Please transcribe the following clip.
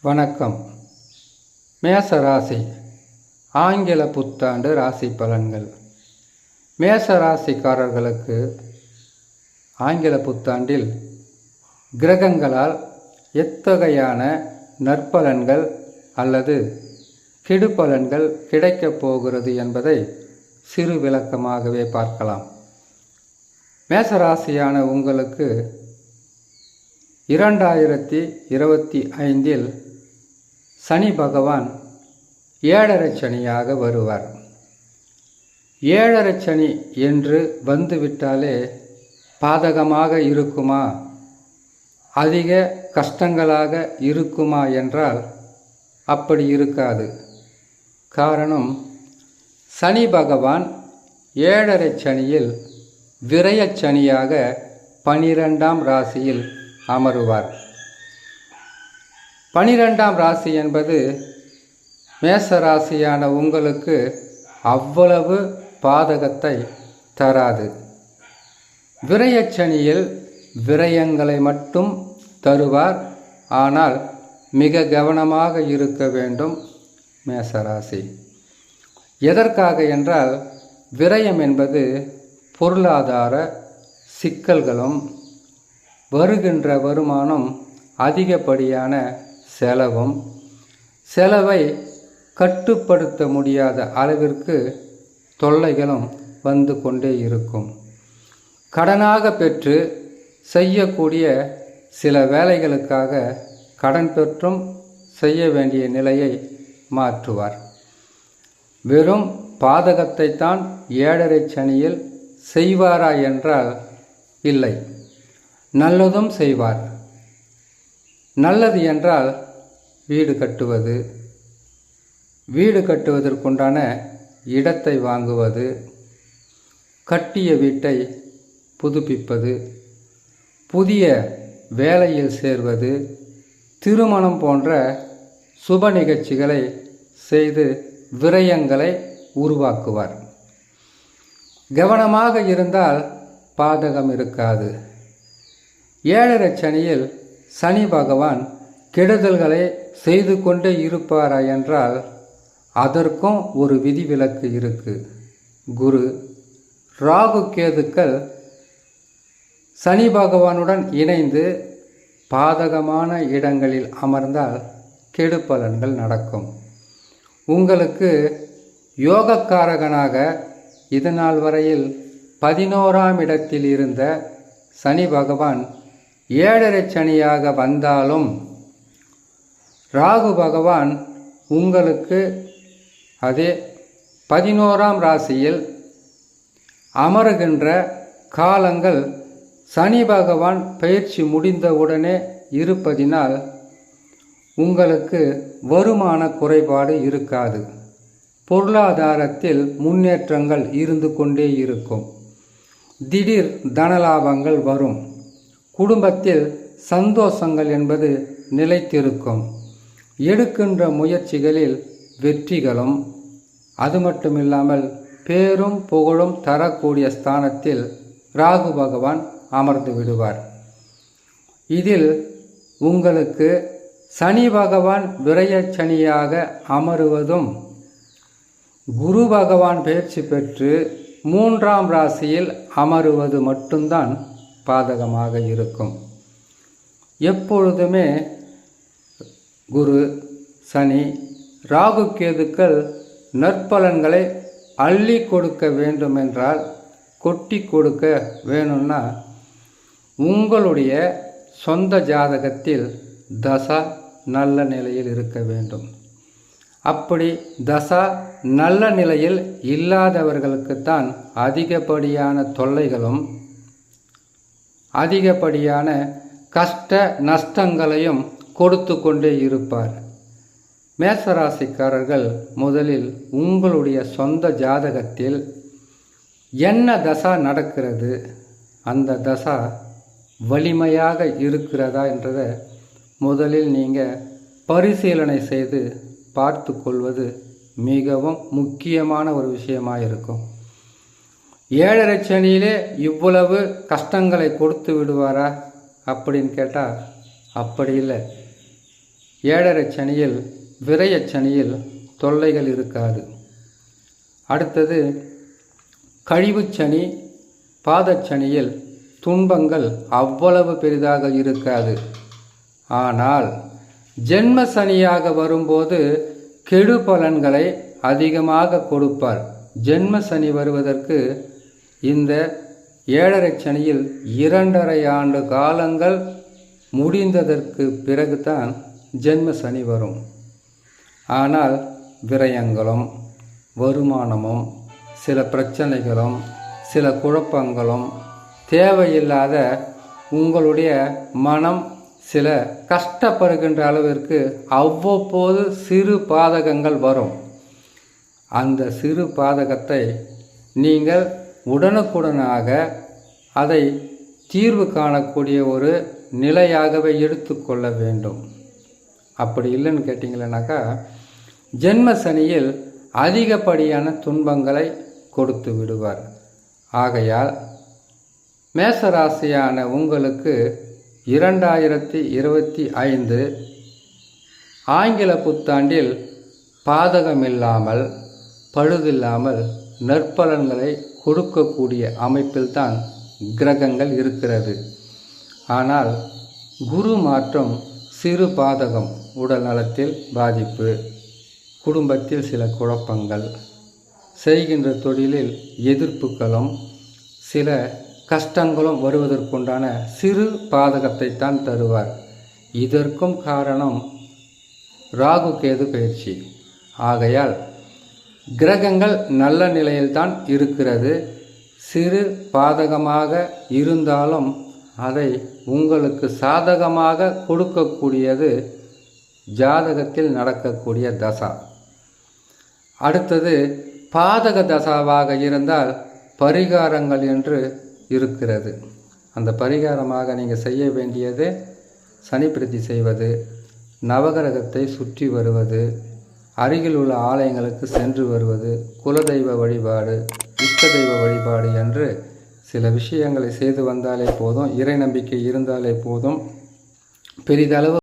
வணக்கம். மேசராசி ஆங்கில புத்தாண்டு ராசி பலன்கள். மேசராசிக்காரர்களுக்கு ஆங்கில புத்தாண்டில் கிரகங்களால் எத்தகையான நற்பலன்கள் அல்லது கெடுபலன்கள் கிடைக்கப் போகிறது என்பதை சிறு விளக்கமாகவே பார்க்கலாம். மேசராசியான உங்களுக்கு 2025 சனி பகவான் 7.5 சனியாக வருவார். 7.5 சனி என்று வந்துவிட்டாலே பாதகமாக இருக்குமா, அதிக கஷ்டங்களாக இருக்குமா என்றால் அப்படி இருக்காது. காரணம், சனி பகவான் 7.5 சனியில் விரயச் சனியாக 12ஆம் ராசியில் அமருவார். 12ஆம் ராசி என்பது மேசராசியான உங்களுக்கு அவ்வளவு பாதகத்தை தராது. விரயச்சனியில் விரயங்களை மட்டும் தருவார். ஆனால் மிக கவனமாக இருக்க வேண்டும் மேசராசி. எதற்காக என்றால், விரயம் என்பது பொருளாதார சிக்கல்களும், வருகின்ற வருமானம் அதிகப்படியான செலவும், செலவை கட்டுப்படுத்த முடியாத அளவிற்கு தொல்லைகளும் வந்து கொண்டே இருக்கும். கடனாக பெற்று செய்யக்கூடிய சில வேலைகளுக்காக கடன் பெற்றும் செய்ய வேண்டிய நிலையை மாற்றுவார். வெறும் பாதகத்தை தான் 7.5 சனியில் செய்வாரா என்றால் இல்லை, நல்லதும் செய்வார். நல்லது என்றால் வீடு கட்டுவது, வீடு கட்டுவதற்குண்டான இடத்தை வாங்குவது, கட்டிய வீட்டை புதுப்பிப்பது, புதிய வேலையில் சேர்வது, திருமணம் போன்ற சுப நிகழ்ச்சிகளை செய்து விரயங்களை உருவாக்குவார். கவனமாக இருந்தால் பாதகம் இருக்காது. 7.5 சனியில் சனி பகவான் கெடுதல்களை செய்து கொண்டே இருப்பாரா என்றால் அதற்கும் ஒரு விதிவிலக்கு இருக்கு. குரு, ராகு, கேதுக்கள் சனி பகவானுடன் இணைந்து பாதகமான இடங்களில் அமர்ந்தால் கெடு பலன்கள் நடக்கும். உங்களுக்கு யோகக்காரகனாக இதுநாள் வரையில் 11ஆம் இடத்தில் இருந்த சனி பகவான் 7.5 சனியாக வந்தாலும், ராகு பகவான் உங்களுக்கு அதே 11ஆம் ராசியில் அமருகின்ற காலங்கள் சனி பகவான் பயிற்சி முடிந்தவுடனே இருப்பதினால் உங்களுக்கு வருமான குறைபாடு இருக்காது. பொருளாதாரத்தில் முன்னேற்றங்கள் இருந்து கொண்டே இருக்கும். திடீர் தனலாபங்கள் வரும். குடும்பத்தில் சந்தோஷங்கள் என்பது நிலைத்திருக்கும். எடுக்கின்ற முயற்சிகளில் வெற்றிகளும், அது மட்டுமில்லாமல் பேரும் புகழும் தரக்கூடிய ஸ்தானத்தில் ராகு பகவான் அமர்ந்து விடுவார். இதில் உங்களுக்கு சனி பகவான் விரயச் சனியாக அமருவதும், குரு பகவான் பயிற்சி பெற்று 3ஆம் ராசியில் அமருவது மட்டும்தான் பாதகமாக இருக்கும். எப்பொழுதுமே குரு, சனி, ராகு, கேதுக்கள் நற்பலன்களை அள்ளி கொடுக்க வேண்டுமென்றால், கொட்டி கொடுக்க வேணும்னா உங்களுடைய சொந்த ஜாதகத்தில் தசா நல்ல நிலையில் இருக்க வேண்டும். அப்படி தசா நல்ல நிலையில் இல்லாதவர்களுக்குத்தான் அதிகப்படியான தொல்லைகளும் அதிகப்படியான கஷ்ட நஷ்டங்களையும் கொடுத்து கொண்டே இருப்பார். மேசராசிக்காரர்கள் முதலில் உங்களுடைய சொந்த ஜாதகத்தில் என்ன தசா நடக்கிறது, அந்த தசா வலிமையாக இருக்கிறதா என்றதை முதலில் நீங்கள் பரிசீலனை செய்து பார்த்து கொள்வது மிகவும் முக்கியமான ஒரு விஷயமாக இருக்கும். 7.5 சனியிலே இவ்வளவு கஷ்டங்களை கொடுத்து விடுவாரா அப்படின்னு கேட்டால் அப்படி இல்லை. ஏழரை சனியில் விரயச் சனியில் தொல்லைகள் இருக்காது. அடுத்தது கழிவுச் சனி பாதச்சனியில் துன்பங்கள் அவ்வளவு பெரிதாக இருக்காது. ஆனால் ஜென்ம சனியாக வரும்போது கெடு பலன்களை அதிகமாக கொடுப்பார். ஜென்ம சனி வருவதற்கு இந்த ஏழரை சனியில் 2.5 ஆண்டு காலங்கள் முடிந்ததற்கு பிறகுதான் ஜென்ம சனி வரும். ஆனால் விரயங்களும் வருமானமும் சில பிரச்சனைகளும் சில குழப்பங்களும் தேவையில்லாத உங்களுடைய மனம் சில கஷ்டப்படுகின்ற அளவிற்கு அவ்வப்போது சிறு பாதகங்கள் வரும். அந்த சிறு பாதகத்தை நீங்கள் உடனுக்குடனாக அதை தீர்வு காணக்கூடிய ஒரு நிலையாகவே எடுத்துக்கொள்ள வேண்டும். அப்படி இல்லைன்னு கேட்டிங்களேனாக்கா ஜென்ம சனியில் அதிகப்படியான துன்பங்களை கொடுத்து விடுவார். ஆகையால் மேசராசியான உங்களுக்கு 2025 ஆங்கில புத்தாண்டில் பாதகமில்லாமல் பழுதில்லாமல் நற்பலன்களை கொடுக்கக்கூடிய அமைப்பில்தான் கிரகங்கள் இருக்கிறது. ஆனால் குரு மாற்றம் சிறு பாதகம், உடல் நலத்தில் பாதிப்பு, குடும்பத்தில் சில குழப்பங்கள், செய்கின்ற தொழிலில் எதிர்ப்புகளும் சில கஷ்டங்களும் வருவதற்குண்டான சிறு பாதகத்தை தான் தருவார். இதற்கும் காரணம் ராகு கேது பயிற்சி. ஆகையால் கிரகங்கள் நல்ல நிலையில்தான் இருக்கிறது. சிறு பாதகமாக இருந்தாலும் அதை உங்களுக்கு சாதகமாக கொடுக்கக்கூடியது ஜாதகத்தில் நடக்கக்கூடிய தசா. அடுத்தது பாதக தசாவாக இருந்தால் பரிகாரங்கள் என்று இருக்கிறது. அந்த பரிகாரமாக நீங்கள் செய்ய வேண்டியது சனி பிரதி செய்வது, நவகிரகத்தை சுற்றி வருவது, அருகில் உள்ள ஆலயங்களுக்கு சென்று வருவது, குலதெய்வ வழிபாடு, இஷ்ட தெய்வ வழிபாடு என்று சில விஷயங்களை செய்து வந்தாலே போதும். இறை நம்பிக்கை இருந்தாலே போதும். பெரிதளவு